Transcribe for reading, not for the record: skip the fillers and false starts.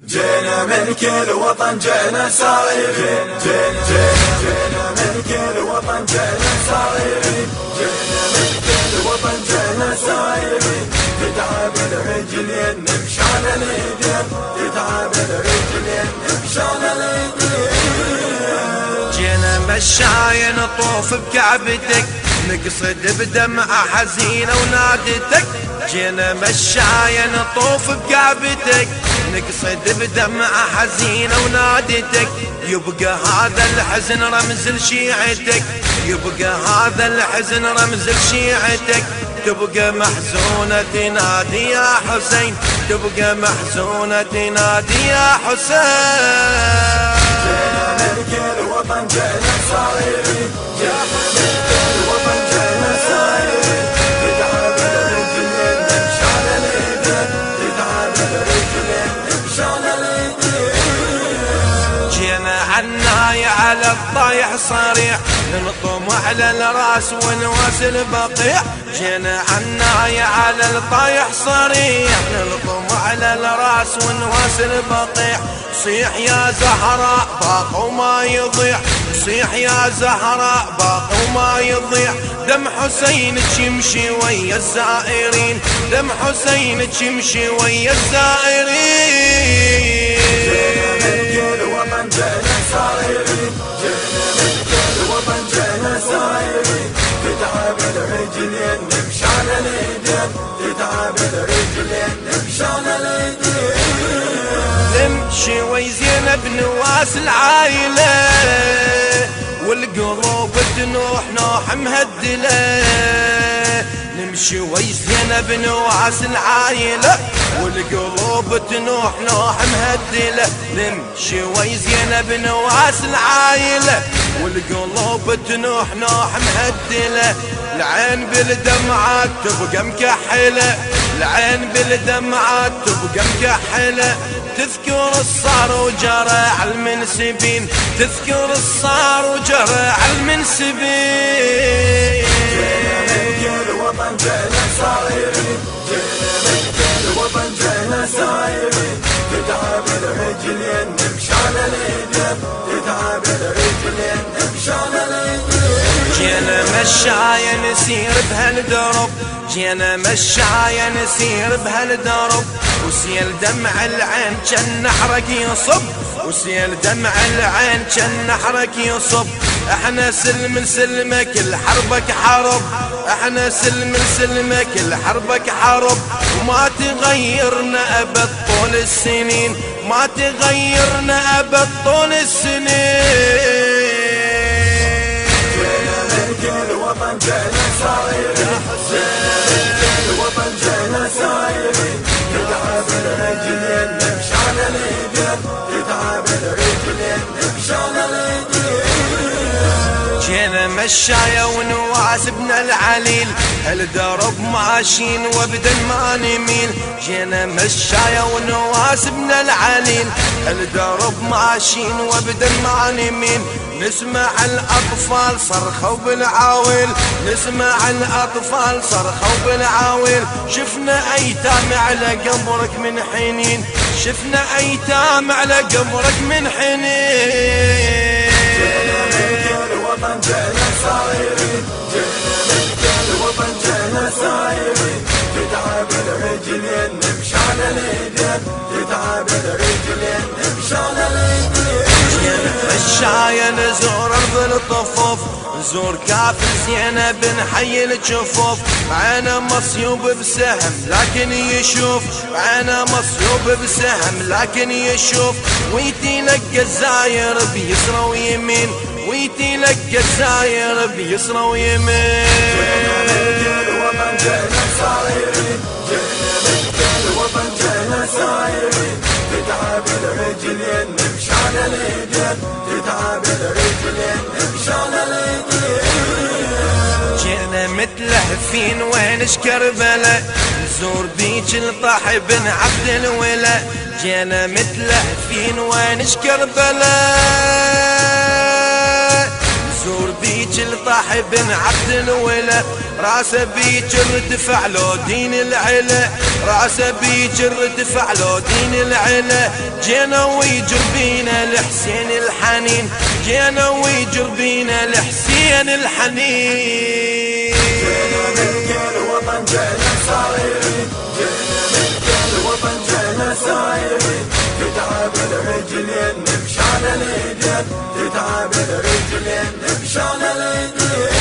جينا من كل وطن جينا سائرين، جينا من كل وطن جينا سائرين، جينا من كل وطن جينا سائرين، تتعب الرجلين نمشي على الايدين، تتعب الرجلين نمشي على الايدين. جينا مشاية نطوف بكعبتك، نقصد بدمعة حزينة ونادتك. جينا مشاية نطوف بكعبتك، نقصد بدمعة حزينة ونادتك. يبقى هذا الحزن رمز لشيعتك، يبقى هذا الحزن رمز لشيعتك. تبقى محزونة تنادي يا حسين، تبقى محزونة تنادي يا حسين. جينا من كل وطن جينا سائرين، جينا من كل وطن جينا سائرين، تتعب الرجلين نمشي على الايدين، تتعب الرجلين نمشي على الايدين. جينا عناي على الطايح صريح، ننطم على الراس ونواصل بقيع. جينا عناي على الطايح صريح، ننطم على الراس ونواصل بقيع. صيح يا زهراء باق وما يضيع، صيح يا زهراء باق وما يضيع. دم حسين تمشي ويا الزائرين، دم حسين تمشي ويا الزائرين. جينا من كل وطن جينا سائرين، جينا من كل وطن جينا سائرين، تتعب الرجلين نمشي على الايدين، تتعب الرجلين نمشي على الايدين. نمشي وي زينب نواس العايلة، والقلوب تنوح نوح مهدلة. نمشي وي زينب نواس العايلة، والقلوب تنوح نوح مهدلة. نمشي وي زينب نواس العايلة، والقلوب تنوح نوح مهدلة. العين بالدمعات تبقى مكحلة، العين بالدمعات تبقى مكحلة. تذكر الصار وجرى على المنسبين، تذكر الصار وجرى على المنسبين. جينا من كل وطن جينا سائرين، جينا من كل وطن جينا سائرين، تتعب الرجلين نمشي على الايدين، تتعب الرجلين نمشي على الايدين. جينا مشاية نسير بهالدرب، جينا مشاية نسير بهالدرب. وسيل دمع العين كان نحرك يصب، وسيل دمع العين كان نحرك يصب. احنا سلم لسلمك الحربك حرب، احنا سلم لسلمك الحربك حرب. وما تغيرنا ابد طول السنين، ما تغيرنا ابد طول السنين. جينا من كل وطن جينا سائرين، جينا من كل وطن جينا سائرين، تتعب الرجلين نمشي على الايدين، تتعب الرجلين نمشي على الايدين. جينا مشاية ونواس بن العليل، الدرب ماشين وابدا ما نميل. جينا مشاية ونواس بن العليل، الدرب ماشين وابدا ما نميل. نسمع الأطفال صرخوا بالعاويل، نسمع الأطفال صرخوا بالعاويل. شفنا أيتام على قبرك من حنين، شفنا أيتام على قبرك من حنين. جينا من كل وطن جينا سائرين، جينا من كل وطن جينا سائرين، تتعب الرجلين نمشي على الايدين، تتعب الرجلين نمشي على الايدين. مشاية نزور أرض الطفوف، نزور كافر زينب نحيي الجفوف. معانا مصيوب بسهم لكن يشوف، معانا مصيوب بسهم لكن يشوف. ويتلقى الزاير بيسرى ويمين، ويتلقى الزاير بيسرى ويمين. جينا من كل وطن جينا سائرين، جينا من كل وطن جينا سائرين، تتعب الرجلين نمشي على الايدين، تتعب الرجلين نمشي على الايدين. جينا متلهفين وينش كربلة، نزور بيج الطاح بن عبد الولا. جينا متلهفين وينش كربلة، زور بيج الطاح بن عبد الولا، راسه بيج ارتفع له دين العلا، راسه بيج ارتفع له دين العلا. جينا ويجر بينا لحسين الحنين، جينا ويجر بينا لحسين الحنين. جينا من كل وطن جينا صايرين، جينا من كل وطن جينا صايرين. تتعب الرجلين نمشي على الايدين، تتعب الرجلين نمشي على الايدين.